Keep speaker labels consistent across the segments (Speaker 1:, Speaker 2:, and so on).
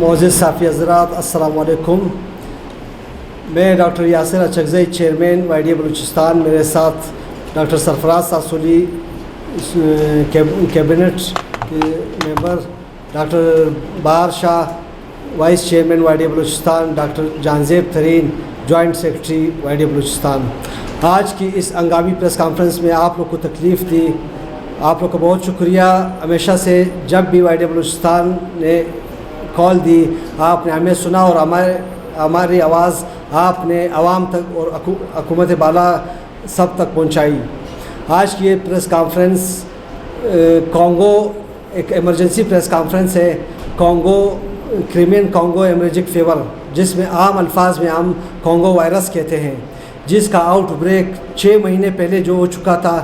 Speaker 1: معزز صافی حضرات السلام علیکم. میں doctor Yasir Achakzai chairman Y D A Balochistan. میرے ساتھ ڈاکٹر سرفراز ساسولی کیبنٹ کے member, doctor Bahar Shah vice chairman Y D A Balochistan, doctor Janzeb Tareen joint secretary Y D A Balochistan. آج کی اس ہنگامی پریس کانفرنس میں آپ لوگ کو تکلیف دی، آپ لوگ کا بہت شکریہ. ہمیشہ سے جب بھی وائی ڈی اے بلوچستان نے کال دی آپ نے ہمیں سنا اور ہماری آواز آپ نے عوام تک اور حکومت بالا سب تک پہنچائی. آج کی یہ پریس کانفرنس کانگو ایک ایمرجنسی پریس کانفرنس ہے. کانگو کرائمین کانگو ایمرجک فیور، جس میں عام الفاظ میں ہم کانگو وائرس کہتے ہیں، جس کا آؤٹ بریک 6 مہینے پہلے جو ہو چکا تھا.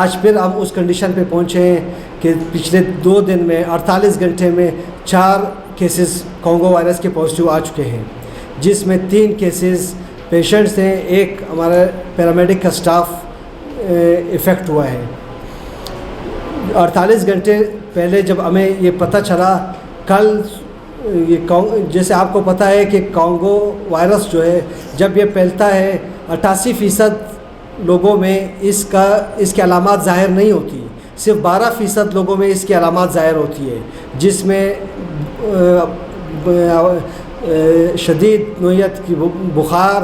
Speaker 1: آج پھر ہم اس کنڈیشن پہ پہنچے ہیں کہ پچھلے 2 دن میں 48 گھنٹے میں 4 کیسز کانگو وائرس کے پازیٹیو آ چکے ہیں، جس میں 3 کیسز پیشنٹس ہیں، ایک ہمارا پیرامیڈک کا سٹاف افیکٹ ہوا ہے. 48 گھنٹے پہلے جب ہمیں یہ پتہ چلا، کل جیسے آپ کو پتہ ہے کہ کانگو وائرس جو ہے جب یہ پھیلتا ہے 88% لوگوں میں اس کی علامات ظاہر نہیں ہوتی، صرف 12% لوگوں میں اس کی علامات ظاہر ہوتی ہے، جس میں شدید نوعیت کی بخار،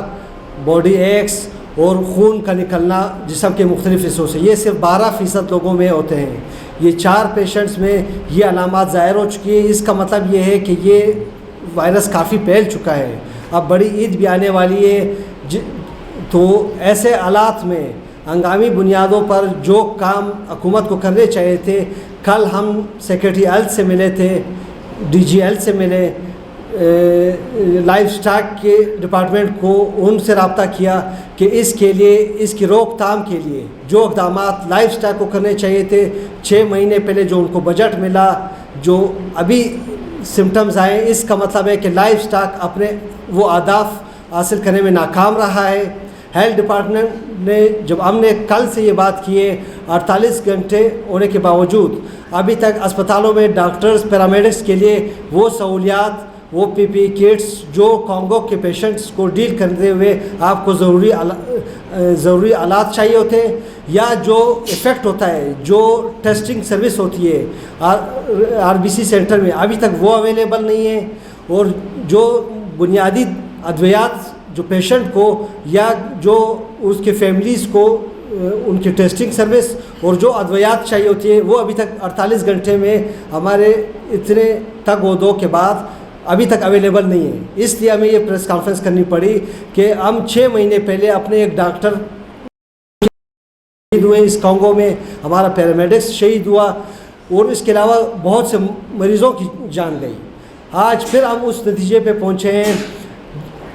Speaker 1: باڈی ایکس اور خون کا نکلنا جسم کے مختلف حصوں سے. یہ صرف 12% لوگوں میں ہوتے ہیں. یہ 4 پیشنٹس میں یہ علامات ظاہر ہو چکی ہے. اس کا مطلب یہ ہے کہ یہ وائرس کافی پھیل چکا ہے. اب بڑی عید بھی آنے والی ہے، تو ایسے حالات میں ہنگامی بنیادوں پر جو کام حکومت کو کرنے چاہیے تھے، کل ہم سیکرٹری ہیلتھ سے ملے تھے، ڈی جی ہیلتھ سے ملے، لائف سٹاک کے ڈپارٹمنٹ کو ان سے رابطہ کیا کہ اس کے لیے، اس کی روک تھام کے لیے جو اقدامات لائف سٹاک کو کرنے چاہیے تھے 6 مہینے پہلے جو ان کو بجٹ ملا، جو ابھی سمٹمز آئے، اس کا مطلب ہے کہ لائف سٹاک اپنے وہ اہداف حاصل کرنے میں ناکام رہا ہے. ہیلتھ ڈپارٹمنٹ نے جب ہم نے کل سے یہ بات کی ہے، 48 گھنٹے ہونے کے باوجود ابھی تک اسپتالوں میں ڈاکٹرز، پیرامیڈکس کے لیے وہ سہولیات، وہ پی پی کٹس جو کانگو کے پیشنٹس کو ڈیل کرتے ہوئے آپ کو ضروری آلات چاہیے ہوتے ہیں، یا جو افیکٹ ہوتا ہے، جو ٹیسٹنگ سروس ہوتی ہے آر بی سی سینٹر میں، ابھی تک وہ اویلیبل نہیں ہے. اور جو بنیادی ادویات جو پیشنٹ کو یا جو اس کے فیملیز کو ان کی ٹیسٹنگ سروس اور جو ادویات چاہیے ہوتی ہے، وہ ابھی تک 48 گھنٹے میں ہمارے اتنے تگ و دو کے بعد ابھی تک اویلیبل نہیں ہے. اس لیے ہمیں یہ پریس کانفرنس کرنی پڑی کہ ہم 6 مہینے پہلے اپنے ایک ڈاکٹر شہید ہوئے اس کانگو میں، ہمارا پیرامیڈکس شہید ہوا، اور اس کے علاوہ بہت سے مریضوں کی جان گئی. آج پھر ہم اس نتیجے پہ پہنچے ہیں.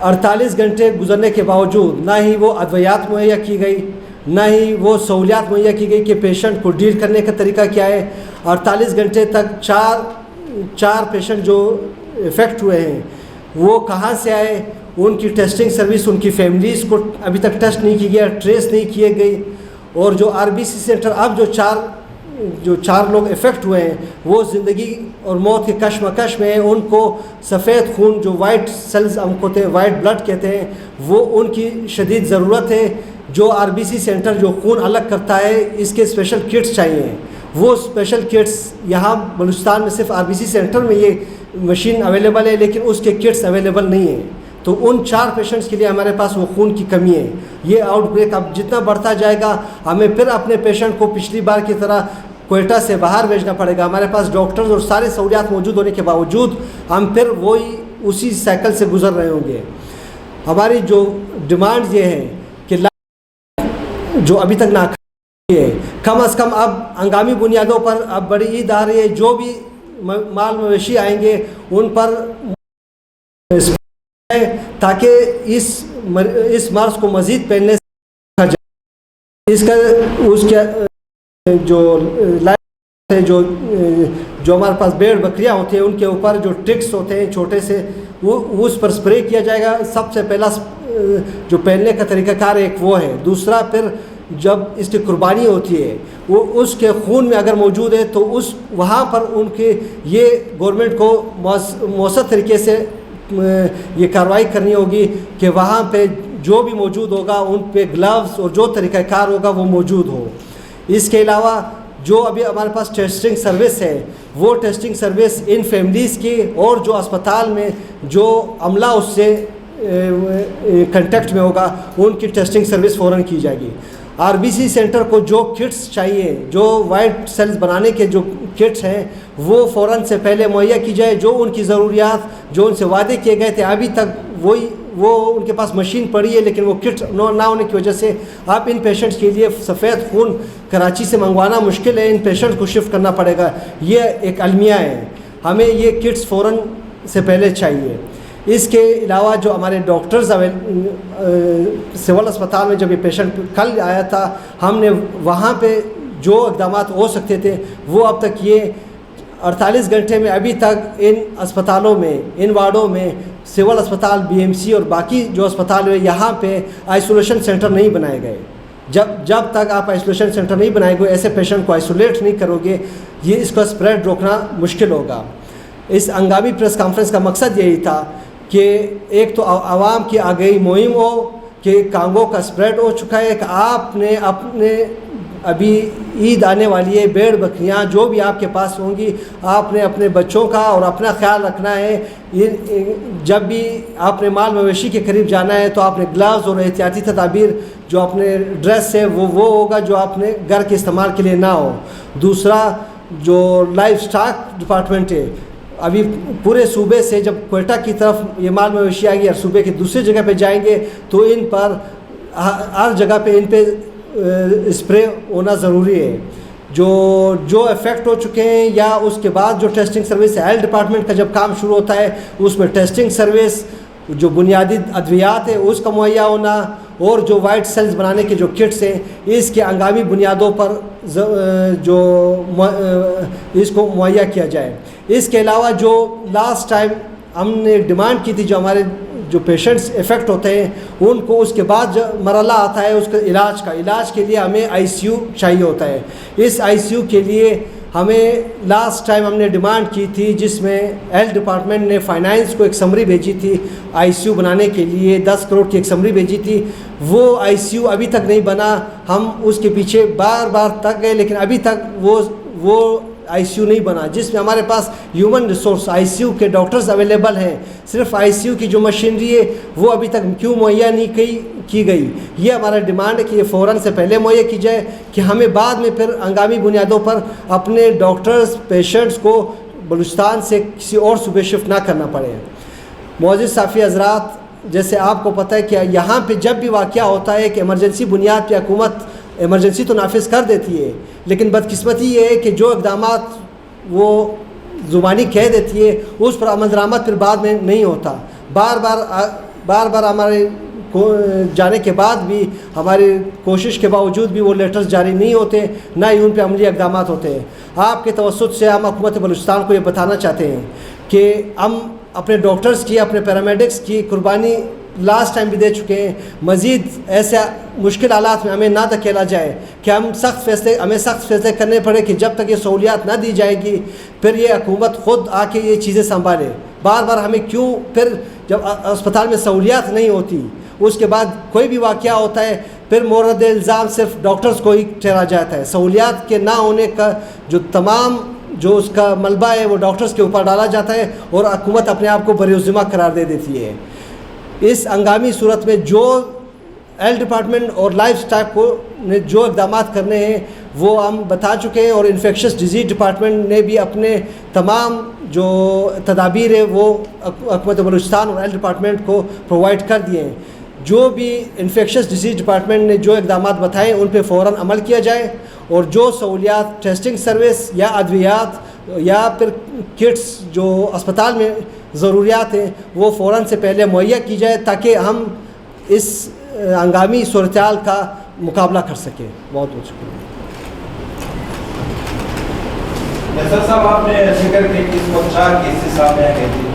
Speaker 1: 48 گھنٹے گزرنے کے باوجود نہ ہی وہ ادویات مہیا کی گئی، نہ ہی وہ سہولیات مہیا کی گئی کہ پیشنٹ کو ڈیل کرنے کا طریقہ کیا ہے. 48 گھنٹے تک 4 پیشنٹ جو افیکٹ ہوئے ہیں وہ کہاں سے آئے، ان کی ٹیسٹنگ سروس، ان کی فیملیز کو ابھی تک ٹیسٹ نہیں کی گیا، ٹریس نہیں کیے گئی. اور جو آر بی سی سینٹر اب جو 4 لوگ افیکٹ ہوئے ہیں وہ زندگی اور موت کے کشمکش میں ہیں. ان کو سفید خون، جو وائٹ سیلز ہم کو وائٹ بلڈ کہتے ہیں، وہ ان کی شدید ضرورت ہے. جو آر بی سی سینٹر جو خون الگ کرتا ہے، اس کے اسپیشل کٹس چاہیے. وہ اسپیشل کٹس یہاں بلوچستان میں صرف آر بی سی سینٹر میں یہ مشین اویلیبل ہے، لیکن اس کے کٹس اویلیبل نہیں ہیں. تو ان 4 پیشنٹس کے لیے ہمارے پاس وہ خون کی کمی ہے. یہ آؤٹ بریک اب جتنا بڑھتا جائے گا، ہمیں پھر اپنے پیشنٹ کو پچھلی بار کی طرح کوئٹہ سے باہر بھیجنا پڑے گا. ہمارے پاس ڈاکٹرز اور سارے سہولیات موجود ہونے کے باوجود ہم پھر اسی سائیکل سے گزر رہے ہوں گے. ہماری جو ڈیمانڈ یہ ہے کہ جو ابھی تک ناکام ہے، کم از کم اب ہنگامی بنیادوں پر، اب بڑی عید آ رہی ہے، جو بھی مال مویشی آئیں گے ان پر تاکہ اس مرض کو مزید پھیلنے سے اس کے جو لائف ہے، جو ہمارے پاس بھیڑ بکریاں ہوتی ہیں، ان کے اوپر جو ٹکس ہوتے ہیں چھوٹے سے، وہ اس پر سپرے کیا جائے گا. سب سے پہلا جو پھیلنے کا طریقہ کار ایک وہ ہے. دوسرا پھر جب اس کی قربانی ہوتی ہے وہ اس کے خون میں اگر موجود ہے تو وہاں پر ان کے یہ گورنمنٹ کو مؤثر طریقے سے یہ کارروائی کرنی ہوگی کہ وہاں پہ جو بھی موجود ہوگا ان پہ گلوز اور جو طریقہ کار ہوگا وہ موجود ہو. اس کے علاوہ جو ابھی ہمارے پاس ٹیسٹنگ سروس ہے وہ ٹیسٹنگ سروس ان فیملیز کی اور جو اسپتال میں جو عملہ اس سے کنٹیکٹ میں ہوگا ان کی ٹیسٹنگ سروس فوراً کی جائے گی. RBC سینٹر کو جو کٹس چاہیے, جو وائٹ سیلز بنانے کے جو کٹس ہیں وہ فوراً سے پہلے مہیا کی جائے. جو ان کی ضروریات جو ان سے وعدے کیے گئے تھے ابھی تک وہ ان کے پاس مشین پڑی ہے لیکن وہ کٹ نہ ہونے کی وجہ سے آپ ان پیشنٹس کے لیے سفید خون کراچی سے منگوانا مشکل ہے. ان پیشنٹ کو شفٹ کرنا پڑے گا. یہ ایک المیہ ہے, ہمیں یہ کٹس فوراً سے پہلے چاہیے. اس کے علاوہ جو ہمارے ڈاکٹرز سول اسپتال میں جب یہ پیشنٹ کل آیا تھا ہم نے وہاں پہ جو اقدامات ہو سکتے تھے وہ اب تک یہ 48 گھنٹے میں ابھی تک ان اسپتالوں میں ان وارڈوں میں سول اسپتال BMC اور باقی جو اسپتال ہیں یہاں پہ آئسولیشن سینٹر نہیں بنائے گئے. جب تک آپ آئسولیشن سینٹر نہیں بنائے گے ایسے پیشنٹ کو آئسولیٹ نہیں کرو گے یہ اس کا اسپریڈ روکنا مشکل ہوگا. اس ہنگامی پریس کانفرنس کا مقصد یہی تھا کہ ایک تو عوام کی آگاہی مہم ہو کہ کانگو کا اسپریڈ ہو چکا ہے, کہ آپ نے اپنے ابھی عید آنے والی ہے, بھیڑ بکریاں جو بھی آپ کے پاس ہوں گی آپ نے اپنے بچوں کا اور اپنا خیال رکھنا ہے. جب بھی آپ نے مال مویشی کے قریب جانا ہے تو آپ نے گلوز اور احتیاطی تدابیر جو اپنے ڈریس ہے وہ ہوگا جو آپ نے گھر کے استعمال کے لیے نہ ہو. دوسرا جو لائف سٹاک ڈپارٹمنٹ ہے ابھی پورے صوبے سے جب کوئٹہ کی طرف یہ مال مویشی آئے گی اور صوبے کی دوسری جگہ پہ جائیں گے تو ان پر ہر جگہ پہ ان پہ اسپرے ہونا ضروری ہے. جو افیکٹ ہو چکے ہیں یا اس کے بعد جو ٹیسٹنگ سروس ہے ہیلتھ ڈپارٹمنٹ کا جب کام شروع ہوتا ہے اس میں ٹیسٹنگ سروس جو بنیادی ادویات ہے اس کا مہیا ہونا اور جو وائٹ سیلز بنانے کے جو کٹس ہیں اس کے ہنگامی بنیادوں پر جو اس کو مہیا کیا جائے. اس کے علاوہ جو لاسٹ ٹائم ہم نے ڈیمانڈ کی تھی جو ہمارے جو پیشنٹس افیکٹ ہوتے ہیں ان کو اس کے بعد جو مرحلہ آتا ہے اس کا علاج کے لیے ہمیں ICU چاہیے ہوتا ہے. اس ICU کے لیے ہمیں لاسٹ ٹائم ہم نے ڈیمانڈ کی تھی جس میں ہیلتھ ڈپارٹمنٹ نے فائنانس کو ایک سمری بھیجی تھی ICU بنانے کے لیے 10 کروڑ کی ایک سمری بھیجی تھی. وہ ICU ابھی تک نہیں بنا. ہم اس کے پیچھے بار تک گئے لیکن ابھی تک وہ ICU نہیں بنا جس میں ہمارے پاس ہیومن ریسورس ICU کے ڈاکٹرز اویلیبل ہیں. صرف ICU کی جو مشینری ہے وہ ابھی تک کیوں مہیا نہیں کی گئی. یہ ہمارا ڈیمانڈ ہے کہ یہ فوراً سے پہلے مہیا کی جائے کہ ہمیں بعد میں پھر ہنگامی بنیادوں پر اپنے ڈاکٹرز پیشنٹس کو بلوچستان سے کسی اور صوبے شفٹ نہ کرنا پڑے. معزز صحافی حضرات, جیسے آپ کو پتہ ہے کہ یہاں پہ جب بھی واقعہ ہوتا ہے کہ ایمرجنسی بنیاد پہ حکومت ایمرجنسی تو نافذ کر دیتی ہے لیکن بدقسمتی یہ ہے کہ جو اقدامات وہ زبانی کہہ دیتی ہے اس پر عمل درآمد پھر بعد میں نہیں ہوتا. بار ہمارے جانے کے بعد بھی ہماری کوشش کے باوجود بھی وہ لیٹرز جاری نہیں ہوتے نہ ہی ان پہ عملی اقدامات ہوتے ہیں. آپ کے توسط سے ہم حکومت بلوچستان کو یہ بتانا چاہتے ہیں کہ ہم اپنے ڈاکٹرز کی اپنے پیرامیڈکس کی قربانی لاسٹ ٹائم بھی دے چکے ہیں. مزید ایسے مشکل حالات میں ہمیں نہ دھکیلا جائے کہ ہمیں سخت فیصلے کرنے پڑے کہ جب تک یہ سہولیات نہ دی جائے گی پھر یہ حکومت خود آ کے یہ چیزیں سنبھالے. بار ہمیں کیوں پھر جب اسپتال میں سہولیات نہیں ہوتی اس کے بعد کوئی بھی واقعہ ہوتا ہے پھر مورد الزام صرف ڈاکٹرز کو ہی ٹھہرا جاتا ہے. سہولیات کے نہ ہونے کا جو تمام جو اس کا ملبہ ہے وہ ڈاکٹرز کے اوپر ڈالا جاتا ہے اور حکومت اپنے آپ کو بریالذمہ قرار دے دیتی ہے. اس ہنگامی صورت میں جو ہیلتھ ڈپارٹمنٹ اور لائف سٹاک کو نے جو اقدامات کرنے ہیں وہ ہم بتا چکے ہیں اور انفیکشس ڈیزیز ڈپارٹمنٹ نے بھی اپنے تمام جو تدابیر ہے وہ حکومت بلوچستان اور ہیلتھ ڈپارٹمنٹ کو پرووائڈ کر دیے ہیں. جو بھی انفیکشس ڈیزیز ڈپارٹمنٹ نے جو اقدامات بتائے ان پہ فوراً عمل کیا جائے اور جو سہولیات ٹیسٹنگ سروس یا ادویات یا پھر کٹس جو اسپتال میں ضروریات ہیں وہ فوراً سے پہلے مہیا کی جائے تاکہ ہم اس ہنگامی صورتحال کا مقابلہ کر سکیں. بہت بہت شکریہ.
Speaker 2: جیسا صاحب آپ نے ذکر کیا کہ اس وقت 4 کیسز سامنے آئے تھے,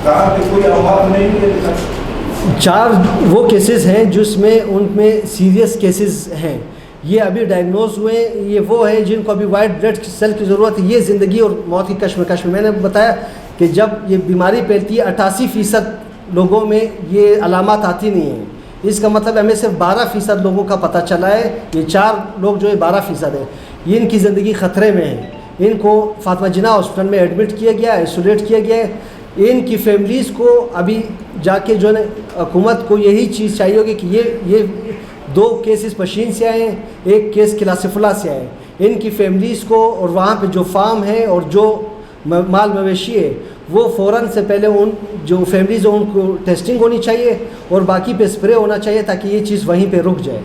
Speaker 2: کہاں پہ کوئی افواہ نہیں ہوئی؟
Speaker 1: 4 وہ کیسز ہیں جس میں ان میں سیریس کیسز ہیں یہ ابھی ڈائگنوز ہوئے، یہ وہ ہیں جن کو ابھی وائٹ بلڈ سیل کی ضرورت ہے. یہ زندگی اور موت کی کشمکش میں. میں نے بتایا کہ جب یہ بیماری پھیلتی ہے 88% لوگوں میں یہ علامات آتی نہیں ہیں. اس کا مطلب ہمیں صرف 12% لوگوں کا پتہ چلا ہے. یہ 4 لوگ جو ہے 12% ہے، یہ ان کی زندگی خطرے میں ہے. ان کو فاطمہ جناح ہاسپٹل میں ایڈمٹ کیا گیا، آئسولیٹ کیا گیا ہے. ان کی فیملیز کو ابھی جا کے جو ہے حکومت کو یہی چیز چاہیے ہوگی کہ یہ 2 کیسز پشین سے آئے ہیں، 1 کیس کلاسفلا سے آئے. ان کی فیملیز کو اور وہاں پہ جو فارم ہے اور جو مال مویشی ہے وہ فوراً سے پہلے ان جو فیملیز ہیں ان کو ٹیسٹنگ ہونی چاہیے اور باقی پہ اسپرے ہونا چاہیے تاکہ یہ چیز وہیں پہ رک جائے.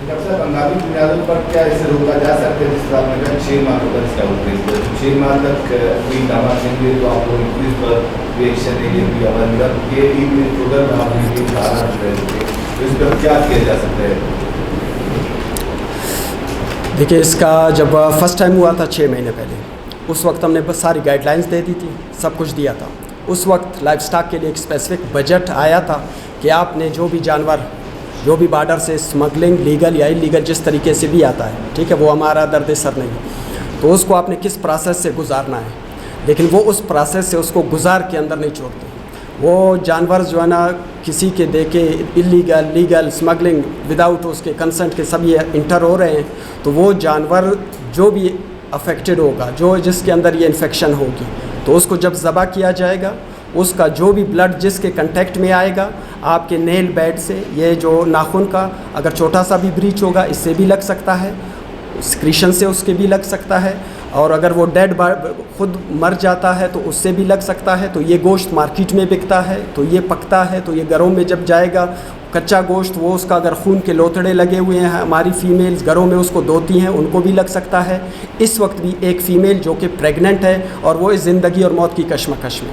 Speaker 3: ڈاکٹر صاحب ہنگامی بنیادوں پر کیا اسے روکا جا سکتا ہے؟ جس طرح میں کہا 6 ماہ تک اس کا اوپریس 6 ماہ تک کوئی اقدامات نہیں ہوئے تو آپ کو انکریز پر بھی ایکشن نہیں لے گیا اور یہ عید میں ٹوٹل آپ نے سارا تو اس پر کیا کیا جا سکتا ہے؟
Speaker 4: دیکھیے اس کا جب فرسٹ ٹائم ہوا تھا 6 مہینے پہلے، اس وقت ہم نے بس ساری گائیڈ لائنس دے دی تھی، سب کچھ دیا تھا. اس وقت لائف سٹاک کے لیے ایک اسپیسیفک بجٹ آیا تھا کہ آپ نے جو بھی جانور جو بھی بارڈر سے اسمگلنگ لیگل یا انلیگل جس طریقے سے بھی آتا ہے، ٹھیک ہے، وہ ہمارا درد سر نہیں ہے، تو اس کو آپ نے کس پروسیس سے گزارنا ہے. لیکن وہ اس پروسیس سے اس کو گزار کے اندر نہیں چھوڑتے. وہ جانور جو ہے نا کسی کے دے کے انلیگل لیگل اسمگلنگ وداؤٹ اس کے کنسنٹ کے سب یہ انٹر ہو رہے ہیں، تو وہ جانور جو بھی افیکٹڈ ہوگا، جو جس کے اندر یہ انفیکشن ہوگی، تو اس کو جب ذبح کیا جائے گا، اس کا جو بھی بلڈ جس کے کنٹیکٹ میں آئے گا آپ کے نیل بیڈ سے، یہ جو ناخن کا اگر چھوٹا سا بھی بریچ ہوگا اس سے بھی لگ سکتا ہے، سکریشن سے اس کے بھی لگ سکتا ہے، اور اگر وہ ڈیڈ خود مر جاتا ہے تو اس سے بھی لگ سکتا ہے. تو یہ گوشت مارکیٹ میں بکتا ہے، تو یہ پکتا ہے، تو یہ گھروں میں جب جائے گا کچا گوشت، وہ اس کا اگر خون کے لوتڑے لگے ہوئے ہیں، ہماری فیمیلز گھروں میں اس کو دھوتی ہیں، ان کو بھی لگ سکتا ہے. اس وقت بھی ایک فیمیل جو کہ پریگننٹ ہے اور وہ اس زندگی اور موت کی کشمکش میں.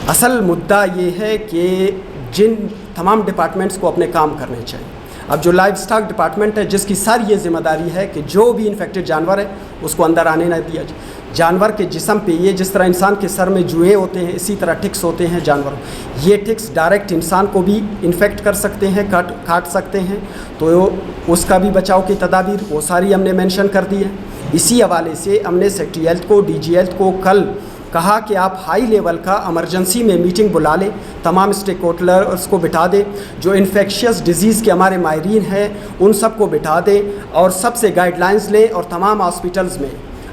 Speaker 4: اصل مدعا یہ ہے کہ جن تمام ڈپارٹمنٹس کو اپنے کام کرنے چاہیے. اب جو لائف سٹاک ڈپارٹمنٹ ہے جس کی ساری یہ ذمہ داری ہے کہ جو بھی انفیکٹڈ جانور ہے اس کو اندر آنے نہ دیا جائے. جانور کے جسم پہ یہ جس طرح انسان کے سر میں جوئے ہوتے ہیں اسی طرح ٹکس ہوتے ہیں جانوروں. یہ ٹکس ڈائریکٹ انسان کو بھی انفیکٹ کر سکتے ہیں، کاٹ سکتے ہیں، تو اس کا بھی بچاؤ کی تدابیر وہ ساری ہم نے مینشن کر دی ہے. اسی حوالے سے ہم نے سیکٹری ہیلتھ کو، ڈی جی ہیلتھ کو کل کہا کہ آپ ہائی لیول کا ایمرجنسی میں میٹنگ بلا لیں، تمام اسٹیک ہولڈرز کو بٹھا دیں، جو انفیکشیس ڈیزیز کے ہمارے ماہرین ہیں ان سب کو بٹھا دیں اور سب سے گائیڈ لائنس لیں اور تمام ہاسپٹلز میں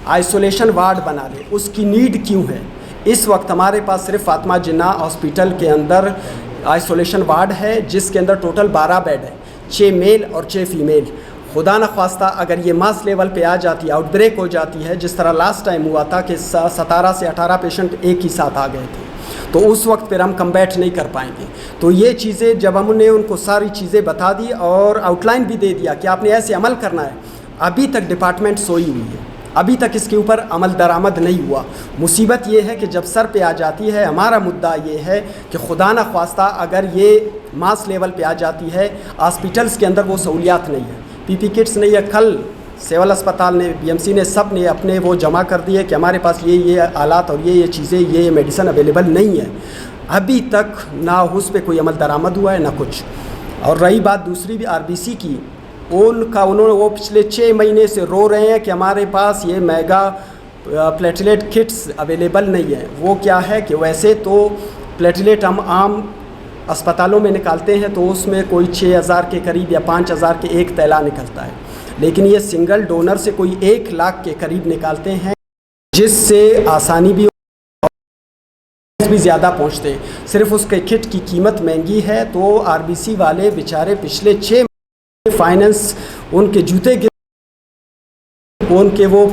Speaker 4: آئسولیشن وارڈ بنا لیں. اس کی نیڈ کیوں ہے؟ اس وقت ہمارے پاس صرف فاطمہ جناح ہاسپٹل کے اندر آئسولیشن وارڈ ہے جس کے اندر ٹوٹل 12 بیڈ ہیں، 6 میل اور 6 فیمیل. خدا نخواستہ اگر یہ ماس لیول پہ آ جاتی ہے، آؤٹ بریک ہو جاتی ہے، جس طرح لاسٹ ٹائم ہوا تھا کہ 17 سے 18 پیشنٹ ایک ہی ساتھ آ گئے تھے، تو اس وقت پھر ہم کمبیٹ نہیں کر پائیں گے. تو یہ چیزیں جب ہم نے ان کو ساری چیزیں بتا دی اور آؤٹ لائن بھی دے دیا کہ آپ نے ایسے عمل کرنا ہے، ابھی تک ڈپارٹمنٹ سوئی ہوئی ہے، ابھی تک اس کے اوپر عمل درآمد نہیں ہوا. مصیبت یہ ہے کہ جب سر پہ آ جاتی ہے، ہمارا مدعا یہ ہے کہ خدا نخواستہ اگر یہ ماس لیول پہ آ جاتی ہے، ہاسپٹلس کے اندر وہ سہولیات نہیں ہے، پی پی کٹس نہیں ہے. کل سول اسپتال نے، بی ایم سی نے، سب نے اپنے وہ جمع کر دیے کہ ہمارے پاس یہ آلات اور یہ چیزیں، یہ میڈیسن اویلیبل نہیں ہے. ابھی تک نہ اس پہ کوئی عمل درآمد ہوا ہے نہ کچھ. اور رہی بات دوسری بھی آر بی سی کی، انہوں نے وہ پچھلے 6 مہینے سے رو رہے ہیں کہ ہمارے پاس یہ میگا پلیٹلیٹ کٹس اویلیبل نہیں ہے. وہ کیا ہے کہ ویسے تو پلیٹلیٹ ہم عام اسپتالوں میں نکالتے ہیں تو اس میں کوئی 6,000 کے قریب یا 5,000 کے ایک تیلا نکلتا ہے، لیکن یہ سنگل ڈونر سے کوئی 1 لاکھ کے قریب نکالتے ہیں، جس سے آسانی بھی زیادہ پہنچتے ہیں. صرف اس کے کٹ کی قیمت مہنگی ہے. تو آر بی سی والے بیچارے پچھلے 6 مہینے فائننس ان کے جوتے ان کے وہ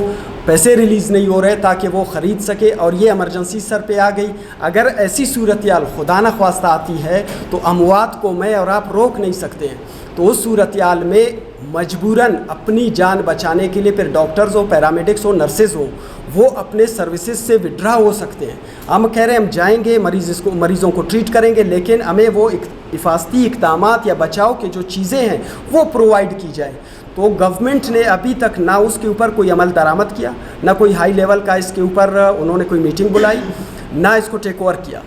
Speaker 4: پیسے ریلیز نہیں ہو رہے تاکہ وہ خرید سکے، اور یہ ایمرجنسی سر پہ آ گئی. اگر ایسی صورتحال خدا نخواستہ آتی ہے تو اموات کو میں اور آپ روک نہیں سکتے ہیں. تو اس صورتحال میں مجبوراً اپنی جان بچانے کے لیے پھر ڈاکٹرز ہو، پیرامیڈکس ہو، نرسز ہو، وہ اپنے سروسز سے وڈرا ہو سکتے ہیں. ہم کہہ رہے ہیں ہم جائیں گے مریضوں کو ٹریٹ کریں گے، لیکن ہمیں وہ حفاظتی اقدامات یا بچاؤ کے جو چیزیں ہیں وہ پرووائڈ کی جائیں. تو گورنمنٹ نے ابھی تک نہ اس کے اوپر کوئی عمل درآمد کیا، نہ کوئی ہائی لیول کا اس کے اوپر انہوں نے کوئی میٹنگ بلائی، نہ اس کو ٹیک اوور کیا.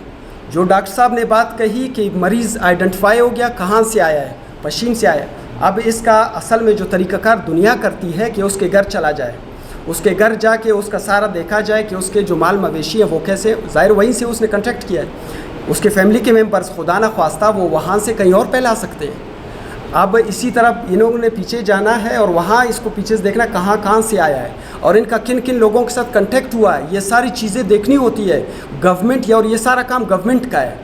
Speaker 4: جو ڈاکٹر صاحب نے بات کہی کہ مریض آئیڈینٹیفائی ہو گیا، کہاں سے آیا ہے، پشین سے آیا ہے، اب اس کا اصل میں جو طریقہ کار دنیا کرتی ہے کہ اس کے گھر چلا جائے, اس کے گھر جا کے اس کا سارا دیکھا جائے کہ اس کے جو مال مویشی ہے وہ کیسے, ظاہر وہیں سے اس نے کنٹیکٹ کیا ہے, اس کے فیملی کے ممبرس خدا نہ خواستہ وہ وہاں سے کہیں اور پھیلا سکتے ہیں. اب اسی طرح انہوں نے پیچھے جانا ہے اور وہاں اس کو پیچھے سے دیکھنا کہاں سے آیا ہے اور ان کا کن کن لوگوں کے ساتھ کنٹیکٹ ہوا ہے, یہ ساری چیزیں دیکھنی ہوتی ہے گورنمنٹ, اور یہ سارا کام گورنمنٹ کا ہے.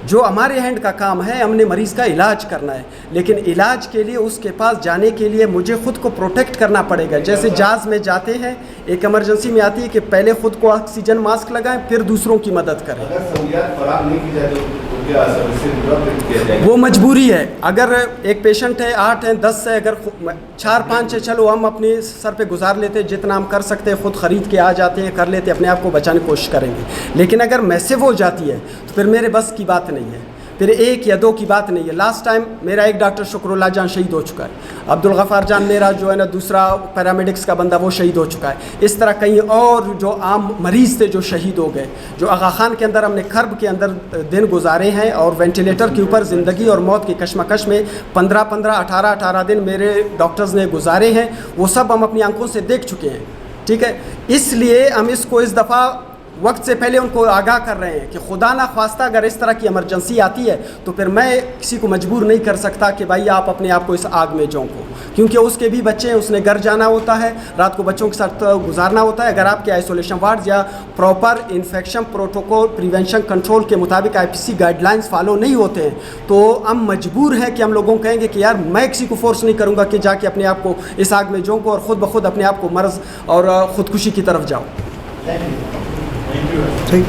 Speaker 4: جو ہمارے ہینڈ کا کام ہے ہم نے مریض کا علاج کرنا ہے, لیکن علاج کے لیے اس کے پاس جانے کے لیے مجھے خود کو پروٹیکٹ کرنا پڑے گا. جیسے جہاز میں جاتے ہیں ایک ایمرجنسی میں آتی ہے کہ پہلے خود کو آکسیجن ماسک لگائیں پھر دوسروں کی مدد کریں.
Speaker 3: اگر سہولیات فراہم نہیں کی جائے تو کیا کیا جائے؟
Speaker 4: وہ مجبوری ہے. اگر ایک پیشنٹ ہے 8 ہیں 10 ہے, اگر 4-5 ہے, چلو ہم اپنے سر پہ گزار لیتے ہیں, جتنا ہم کر سکتے ہیں خود خرید کے آ جاتے ہیں, کر لیتے ہیں, اپنے آپ کو بچانے کی کوشش کریں گے. لیکن اگر میسو ہو جاتی ہے تو پھر میرے بس کی بات نہیں ہے, پھر 1 یا 2 کی بات نہیں ہے. لاسٹ ٹائم میرا ایک ڈاکٹر شکر اللہ جان شہید ہو چکا ہے, عبدالغفار جان میرا جو ہے نا دوسرا پیرامیڈکس کا بندہ وہ شہید ہو چکا ہے. اس طرح کئی اور جو عام مریض تھے جو شہید ہو گئے. جو آغا خان کے اندر ہم نے کرب کے اندر دن گزارے ہیں اور وینٹیلیٹر کے اوپر زندگی اور موت کی کشمکش میں 15-15 18-18 دن میرے ڈاکٹرز نے گزارے ہیں, وہ سب ہم اپنی آنکھوں سے دیکھ چکے ہیں. ٹھیک ہے, اس لیے ہم اس کو اس دفعہ وقت سے پہلے ان کو آگاہ کر رہے ہیں کہ خدا نہ خواستہ اگر اس طرح کی ایمرجنسی آتی ہے تو پھر میں کسی کو مجبور نہیں کر سکتا کہ بھائی آپ اپنے آپ کو اس آگ میں جھونکو, کیونکہ اس کے بھی بچے ہیں, اس نے گھر جانا ہوتا ہے, رات کو بچوں کے ساتھ گزارنا ہوتا ہے. اگر آپ کے آئسولیشن وارڈ یا proper infection protocol prevention control کے مطابق IPC گائیڈ لائنس فالو نہیں ہوتے ہیں تو ہم مجبور ہیں کہ ہم لوگوں کو کہیں گے کہ یار میں کسی کو فورس نہیں کروں گا کہ جا کے اپنے آپ کو اس آگ میں جھونکو اور خود بخود اپنے آپ کو مرض اور خودکشی کی طرف جاؤ.
Speaker 1: ٹھیک.